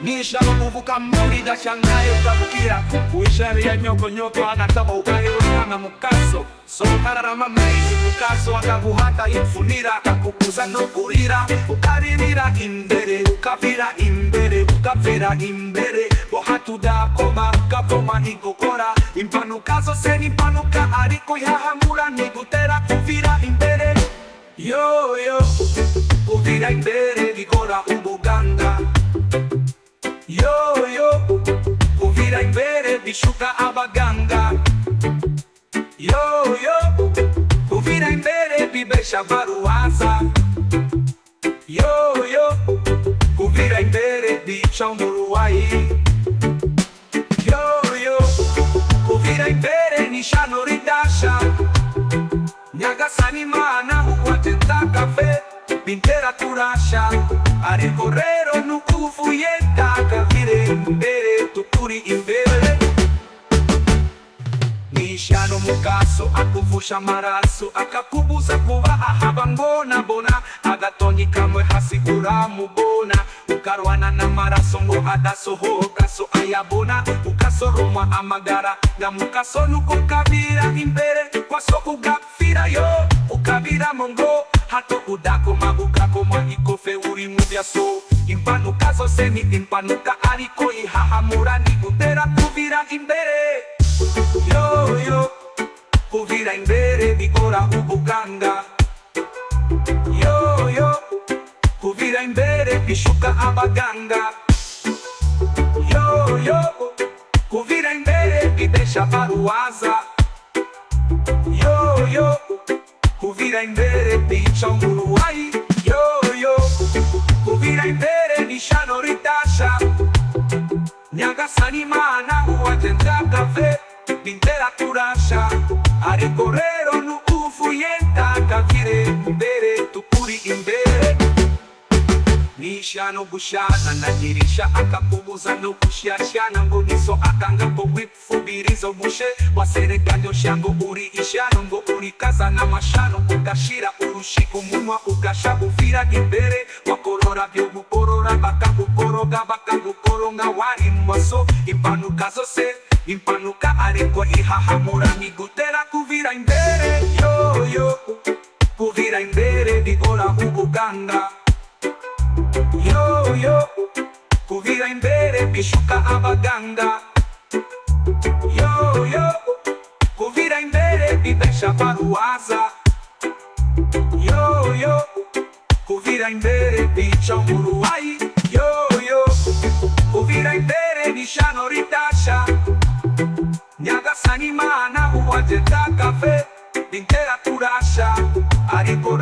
Nisha kuvuka mburi da shangayo kabukira uishari ya nyoko nyoko anataba ukayo na mukaso so kararama meizi mukaso akabuhata ifunira akakukuza no kurira ukaririra imbere ukavira imbere ukavira imbere bohatu da koma ukavoma igokora impanuka zose n'impanuka ariko yahamura nigutera kuvira imbere yo yo kuvira imbere bikora ubuganga yo yo kuvira imbere bishuka abaganga yo yo kuvira imbere bibesha baruwaza yo yo kuvira imbere bica umuruwayi yo yo kuvira imbere nishano ridasha Nyagasani Imana uwatenda kafe bintera kurasha ariko rero nukuvuye takavire imbere tukuri imbere Nishano mukaso akuvusha amaraso akakubuza kuba ahaba mbona agatonyi kamwe hasigura mubona ukarwana n'amaraso ngo adasohoka so ayabona ukasoroma amagara na mukaso nuko kabira imbere kwaso ugapfira yo ukabira mongo hato udakoma ukakoma ikofe uri muvyaso impanuka zose ni impanuka ariko ihahamura nigutera kuvira imbere yo yo kuvira imbere bikora ubuganga yo yo kuvira imbere bishuka abaganga yo yo kuvira imbere bidesha baruwaza yo yo kuvira imbere bica umuruwayi yo yo kuvira imbere nishano ridasha Nyagasani Imana uwatenda kave bintera kurasha ariko rero nukuvuye takavire imbere tukuri imbere Nishano gushana nagirisha akakubuza no kushyashyana ngo niso akanga ko wipfubirizo mushe wasereganyo shango uri ishano ngo uri kaza n'amashano ugashira urushika umunwa ugasha uvira imbere wakorora byo gukorora bakagukoronga wari maso impanuka zose impanuka ariko ihahamura nigutera kuvira imbere yo yo kuvira imbere bikora ubuganga yo yo kuvira imbere bishuka abaganga yo yo kuvira imbere bibesha baruwaza yo yo kuvira imbere bica umuruwayi yo yo kuvira imbere nishano ridasha Nyagasani Imana uwatenda kafe bintera kurasha ariko